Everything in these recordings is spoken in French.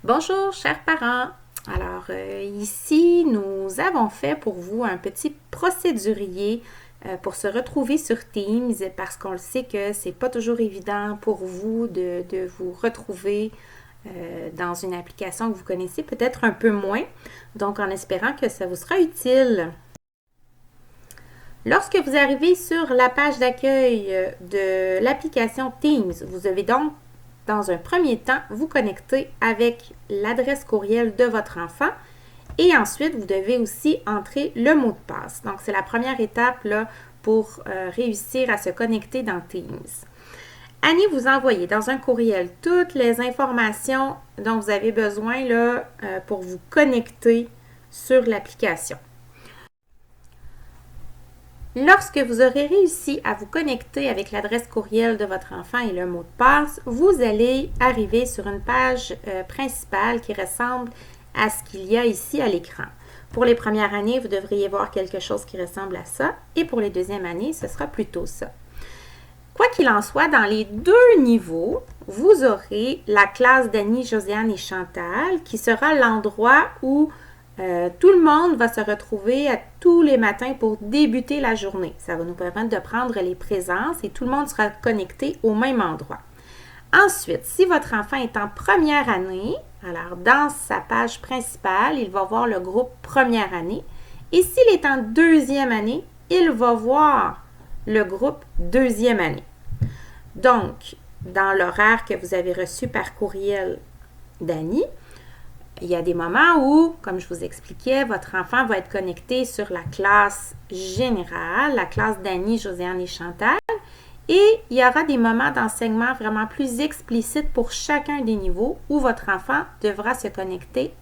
Bonjour, chers parents. Alors, ici, nous avons fait pour vous un petit procédurier pour se retrouver sur Teams parce qu'on le sait que c'est pas toujours évident pour vous de vous retrouver dans une application que vous connaissez peut-être un peu moins. Donc, en espérant que ça vous sera utile. Lorsque vous arrivez sur la page d'accueil de l'application Teams, vous avez donc dans un premier temps, vous connecter avec l'adresse courriel de votre enfant et ensuite, vous devez aussi entrer le mot de passe. Donc, c'est la première étape là, pour réussir à se connecter dans Teams. Annie vous a envoyé dans un courriel toutes les informations dont vous avez besoin là, pour vous connecter sur l'application. Lorsque vous aurez réussi à vous connecter avec l'adresse courriel de votre enfant et le mot de passe, vous allez arriver sur une page principale qui ressemble à ce qu'il y a ici à l'écran. Pour les premières années, vous devriez voir quelque chose qui ressemble à ça et pour les deuxièmes années, ce sera plutôt ça. Quoi qu'il en soit, dans les deux niveaux, vous aurez la classe d'Annie, Josiane et Chantal qui sera l'endroit où tout le monde va se retrouver tous les matins pour débuter la journée. Ça va nous permettre de prendre les présences et tout le monde sera connecté au même endroit. Ensuite, si votre enfant est en première année, alors dans sa page principale, il va voir le groupe première année. Et s'il est en deuxième année, il va voir le groupe deuxième année. Donc, dans l'horaire que vous avez reçu par courriel d'Annie, il y a des moments où, comme je vous expliquais, votre enfant va être connecté sur la classe générale, la classe d'Annie, Josiane et Chantal. Et il y aura des moments d'enseignement vraiment plus explicites pour chacun des niveaux où votre enfant devra se connecter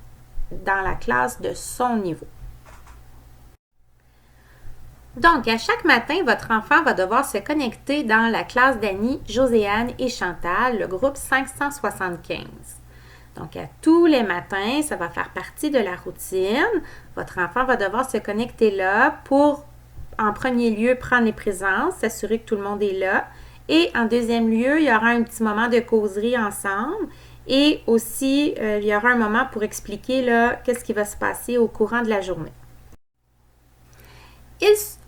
dans la classe de son niveau. Donc, à chaque matin, votre enfant va devoir se connecter dans la classe d'Annie, Josiane et Chantal, le groupe 575. Donc, à tous les matins, ça va faire partie de la routine. Votre enfant va devoir se connecter là pour, en premier lieu, prendre les présences, s'assurer que tout le monde est là. Et en deuxième lieu, il y aura un petit moment de causerie ensemble. Et aussi, il y aura un moment pour expliquer là, qu'est-ce qui va se passer au courant de la journée.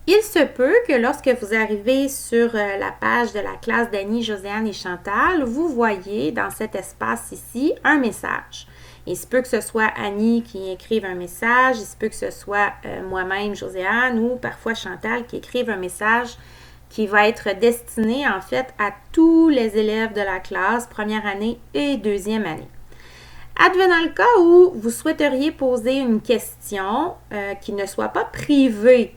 Il se peut que lorsque vous arrivez sur la page de la classe d'Annie, Josiane et Chantal, vous voyez dans cet espace ici un message. Il se peut que ce soit Annie qui écrive un message, il se peut que ce soit moi-même, Josiane, ou parfois Chantal qui écrive un message qui va être destiné en fait à tous les élèves de la classe, première année et deuxième année. Advenant le cas où vous souhaiteriez poser une question qui ne soit pas privée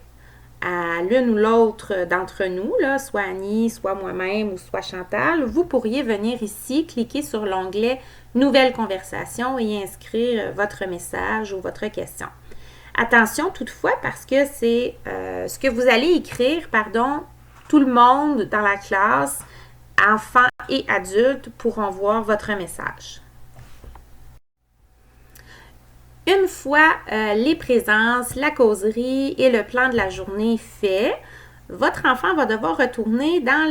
à l'une ou l'autre d'entre nous, là, soit Annie, soit moi-même ou soit Chantal, vous pourriez venir ici, cliquer sur l'onglet « Nouvelle conversation » et inscrire votre message ou votre question. Attention toutefois parce que c'est ce que vous allez écrire, tout le monde dans la classe, enfants et adultes, pourront voir votre message. Une fois les présences, la causerie et le plan de la journée fait, votre enfant va devoir retourner dans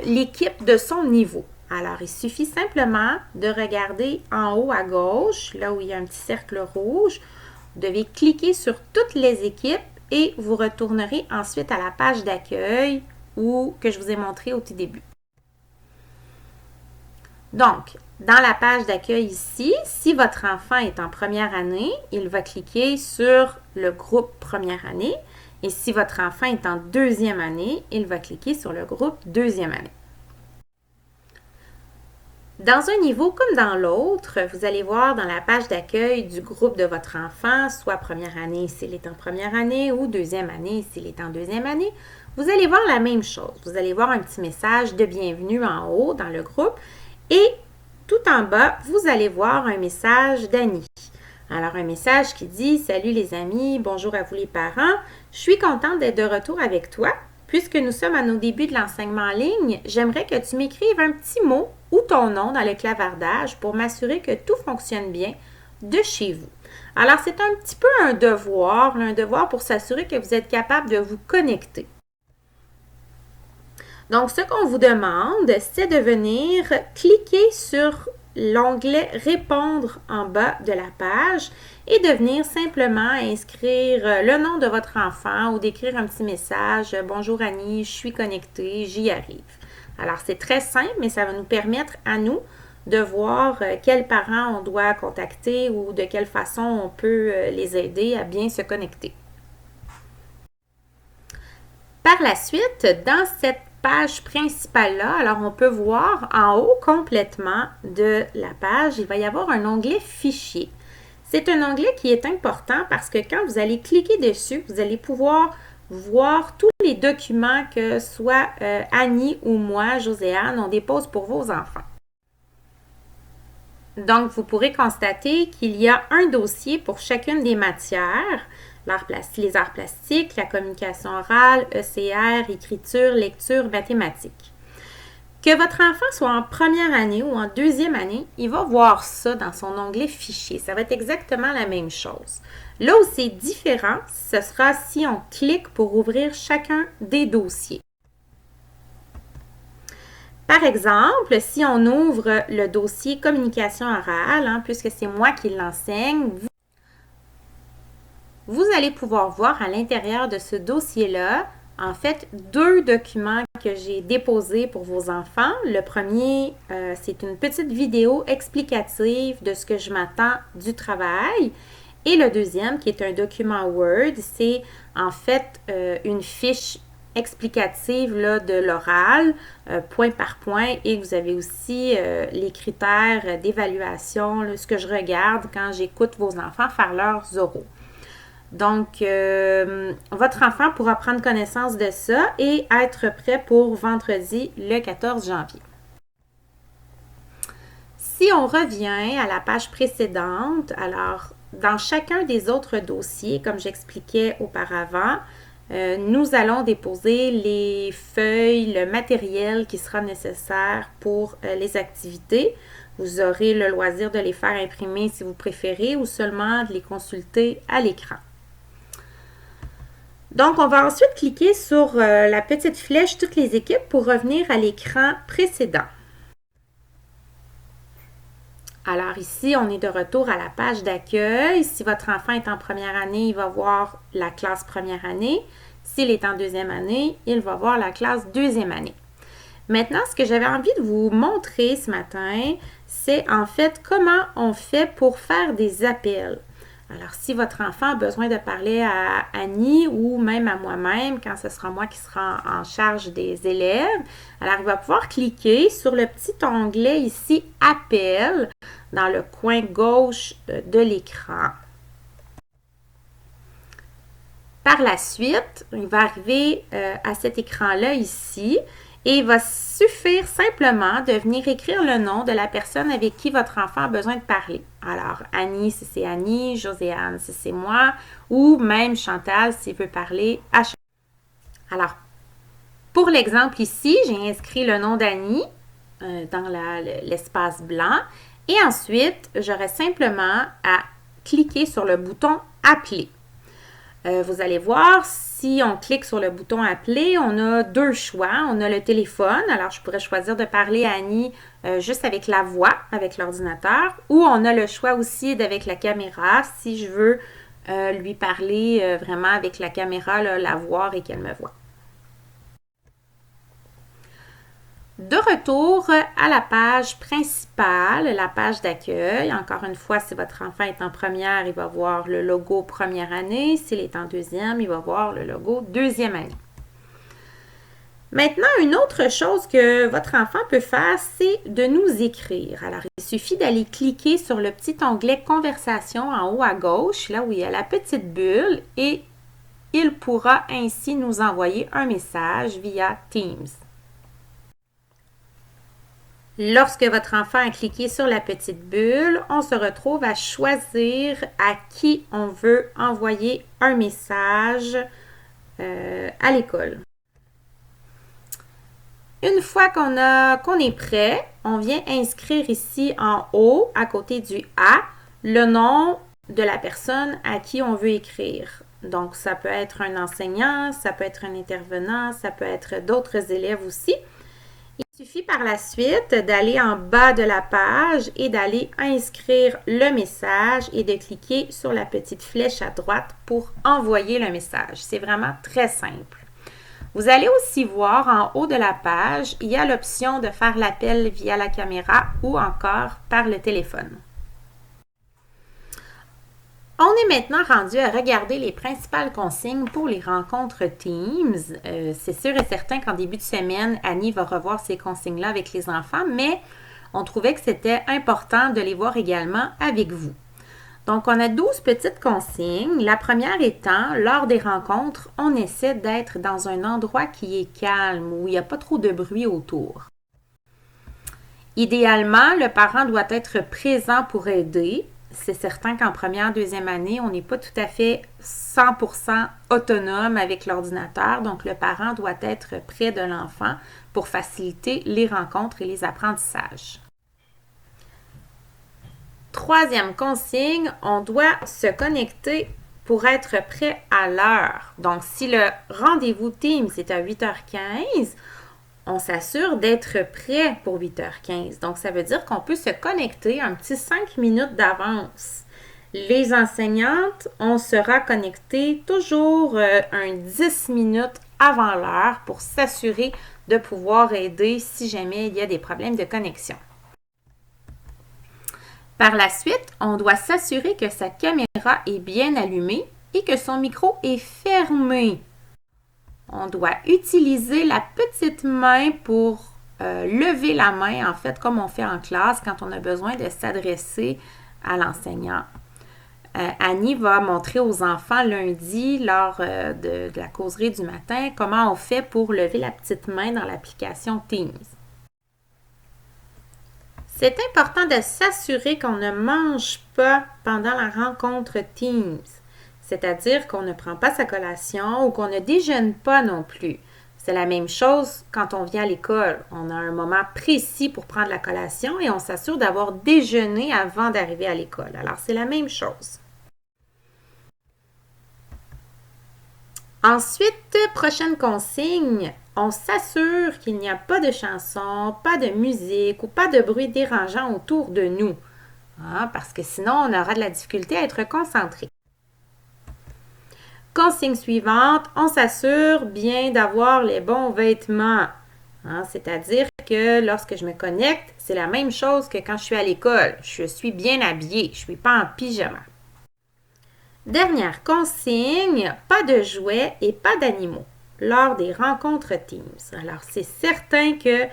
l'équipe de son niveau. Alors, il suffit simplement de regarder en haut à gauche, là où il y a un petit cercle rouge. Vous devez cliquer sur toutes les équipes et vous retournerez ensuite à la page d'accueil que je vous ai montré au tout début. Donc, dans la page d'accueil ici, si votre enfant est en première année, il va cliquer sur le groupe première année. Et si votre enfant est en deuxième année, il va cliquer sur le groupe deuxième année. Dans un niveau comme dans l'autre, vous allez voir dans la page d'accueil du groupe de votre enfant, soit première année s'il est en première année ou deuxième année s'il est en deuxième année, vous allez voir la même chose. Vous allez voir un petit message de bienvenue en haut dans le groupe et tout en bas, vous allez voir un message d'Annie. Alors, un message qui dit « Salut les amis, bonjour à vous les parents, je suis contente d'être de retour avec toi. Puisque nous sommes à nos débuts de l'enseignement en ligne, j'aimerais que tu m'écrives un petit mot ou ton nom dans le clavardage pour m'assurer que tout fonctionne bien de chez vous. » Alors, c'est un petit peu un devoir pour s'assurer que vous êtes capable de vous connecter. Donc, ce qu'on vous demande, c'est de venir cliquer sur l'onglet « Répondre » en bas de la page et de venir simplement inscrire le nom de votre enfant ou d'écrire un petit message « Bonjour Annie, je suis connectée, j'y arrive ». Alors, c'est très simple, mais ça va nous permettre à nous de voir quels parents on doit contacter ou de quelle façon on peut les aider à bien se connecter. Par la suite, dans cette page principale-là, alors on peut voir en haut complètement de la page, il va y avoir un onglet « Fichier ». C'est un onglet qui est important parce que quand vous allez cliquer dessus, vous allez pouvoir voir tous les documents que soit Annie ou moi, Joséanne, on dépose pour vos enfants. Donc, vous pourrez constater qu'il y a un dossier pour chacune des matières, les arts plastiques, la communication orale, ECR, écriture, lecture, mathématiques. Que votre enfant soit en première année ou en deuxième année, il va voir ça dans son onglet Fichier. Ça va être exactement la même chose. Là où c'est différent, ce sera si on clique pour ouvrir chacun des dossiers. Par exemple, si on ouvre le dossier communication orale, puisque c'est moi qui l'enseigne, vous allez pouvoir voir à l'intérieur de ce dossier-là, en fait, 2 documents que j'ai déposés pour vos enfants. Le premier, c'est une petite vidéo explicative de ce que je m'attends du travail. Et le deuxième, qui est un document Word, c'est en fait une fiche explicative là, de l'oral, point par point, et vous avez aussi les critères d'évaluation, ce que je regarde quand j'écoute vos enfants faire leurs oraux. Donc, votre enfant pourra prendre connaissance de ça et être prêt pour vendredi le 14 janvier. Si on revient à la page précédente, alors, dans chacun des autres dossiers, comme j'expliquais auparavant, nous allons déposer les feuilles, le matériel qui sera nécessaire pour les activités. Vous aurez le loisir de les faire imprimer si vous préférez ou seulement de les consulter à l'écran. Donc, on va ensuite cliquer sur la petite flèche « Toutes les équipes » pour revenir à l'écran précédent. Alors ici, on est de retour à la page d'accueil. Si votre enfant est en première année, il va voir la classe première année. S'il est en deuxième année, il va voir la classe deuxième année. Maintenant, ce que j'avais envie de vous montrer ce matin, c'est en fait comment on fait pour faire des appels. Alors, si votre enfant a besoin de parler à Annie ou même à moi-même, quand ce sera moi qui sera en charge des élèves, alors il va pouvoir cliquer sur le petit onglet ici « Appel » dans le coin gauche de l'écran. Par la suite, il va arriver à cet écran-là ici et il va suffire simplement de venir écrire le nom de la personne avec qui votre enfant a besoin de parler. Alors, Annie, si c'est Annie, Joséanne, si c'est moi, ou même Chantal, s'il veut parler à Chantal. Alors, pour l'exemple ici, j'ai inscrit le nom d'Annie dans l'espace blanc et ensuite, j'aurai simplement à cliquer sur le bouton « Appeler ». Vous allez voir, si on clique sur le bouton « Appeler », on a 2 choix. On a le téléphone, alors je pourrais choisir de parler à Annie juste avec la voix, avec l'ordinateur, ou on a le choix aussi d'avec la caméra, si je veux lui parler vraiment avec la caméra, là, la voir et qu'elle me voit. De retour à la page principale, la page d'accueil. Encore une fois, si votre enfant est en première, il va voir le logo première année. S'il est en deuxième, il va voir le logo deuxième année. Maintenant, une autre chose que votre enfant peut faire, c'est de nous écrire. Alors, il suffit d'aller cliquer sur le petit onglet « Conversation » en haut à gauche, là où il y a la petite bulle, et il pourra ainsi nous envoyer un message via Teams. Lorsque votre enfant a cliqué sur la petite bulle, on se retrouve à choisir à qui on veut envoyer un message à l'école. Une fois qu'on est prêt, on vient inscrire ici en haut, à côté du A, le nom de la personne à qui on veut écrire. Donc, ça peut être un enseignant, ça peut être un intervenant, ça peut être d'autres élèves aussi. Il suffit par la suite d'aller en bas de la page et d'aller inscrire le message et de cliquer sur la petite flèche à droite pour envoyer le message. C'est vraiment très simple. Vous allez aussi voir en haut de la page, il y a l'option de faire l'appel via la caméra ou encore par le téléphone. On est maintenant rendu à regarder les principales consignes pour les rencontres Teams. C'est sûr et certain qu'en début de semaine, Annie va revoir ces consignes-là avec les enfants, mais on trouvait que c'était important de les voir également avec vous. Donc, on a 12 petites consignes. La première étant, lors des rencontres, on essaie d'être dans un endroit qui est calme, où il n'y a pas trop de bruit autour. Idéalement, le parent doit être présent pour aider. C'est certain qu'en première, deuxième année, on n'est pas tout à fait 100% autonome avec l'ordinateur. Donc, le parent doit être près de l'enfant pour faciliter les rencontres et les apprentissages. Troisième consigne, on doit se connecter pour être prêt à l'heure. Donc, si le rendez-vous Teams est à 8h15, on s'assure d'être prêt pour 8h15. Donc, ça veut dire qu'on peut se connecter un petit 5 minutes d'avance. Les enseignantes, on sera connecté toujours un 10 minutes avant l'heure pour s'assurer de pouvoir aider si jamais il y a des problèmes de connexion. Par la suite, on doit s'assurer que sa caméra est bien allumée et que son micro est fermé. On doit utiliser la petite main pour lever la main, en fait, comme on fait en classe quand on a besoin de s'adresser à l'enseignant. Annie va montrer aux enfants lundi, lors de la causerie du matin, comment on fait pour lever la petite main dans l'application Teams. C'est important de s'assurer qu'on ne mange pas pendant la rencontre Teams. C'est-à-dire qu'on ne prend pas sa collation ou qu'on ne déjeune pas non plus. C'est la même chose quand on vient à l'école. On a un moment précis pour prendre la collation et on s'assure d'avoir déjeuné avant d'arriver à l'école. Alors, c'est la même chose. Ensuite, prochaine consigne, on s'assure qu'il n'y a pas de chansons, pas de musique ou pas de bruit dérangeant autour de nous. Parce que sinon, on aura de la difficulté à être concentré. Consigne suivante, on s'assure bien d'avoir les bons vêtements. C'est-à-dire que lorsque je me connecte, c'est la même chose que quand je suis à l'école. Je suis bien habillée, je ne suis pas en pyjama. Dernière consigne, pas de jouets et pas d'animaux lors des rencontres Teams. Alors, c'est certain que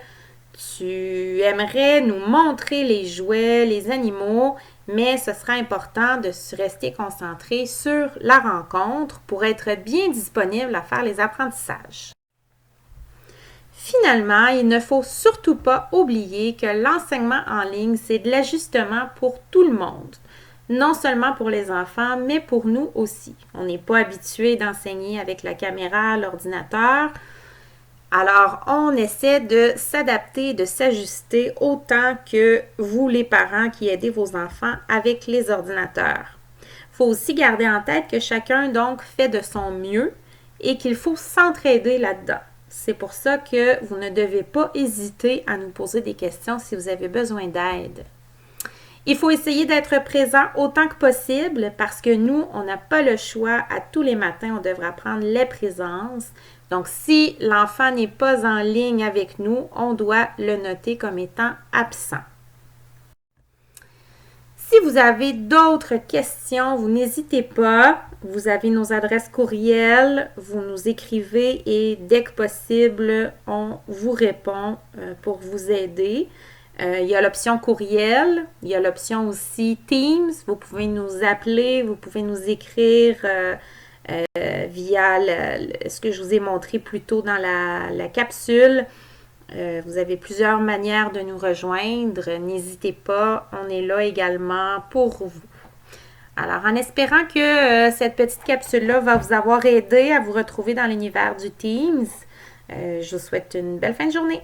tu aimerais nous montrer les jouets, les animaux, mais ce sera important de rester concentré sur la rencontre pour être bien disponible à faire les apprentissages. Finalement, il ne faut surtout pas oublier que l'enseignement en ligne, c'est de l'ajustement pour tout le monde. Non seulement pour les enfants, mais pour nous aussi. On n'est pas habitué d'enseigner avec la caméra, l'ordinateur. Alors, on essaie de s'adapter, de s'ajuster autant que vous, les parents qui aidez vos enfants avec les ordinateurs. Il faut aussi garder en tête que chacun, donc, fait de son mieux et qu'il faut s'entraider là-dedans. C'est pour ça que vous ne devez pas hésiter à nous poser des questions si vous avez besoin d'aide. Il faut essayer d'être présent autant que possible parce que nous, on n'a pas le choix. À tous les matins, on devra prendre les présences. Donc, si l'enfant n'est pas en ligne avec nous, on doit le noter comme étant absent. Si vous avez d'autres questions, vous n'hésitez pas. Vous avez nos adresses courriel, vous nous écrivez et dès que possible, on vous répond pour vous aider. Il y a l'option courriel, il y a l'option aussi Teams. Vous pouvez nous appeler, vous pouvez nous écrire via ce que je vous ai montré plus tôt dans la capsule. Vous avez plusieurs manières de nous rejoindre. N'hésitez pas, on est là également pour vous. Alors, en espérant que cette petite capsule-là va vous avoir aidé à vous retrouver dans l'univers du Teams, je vous souhaite une belle fin de journée.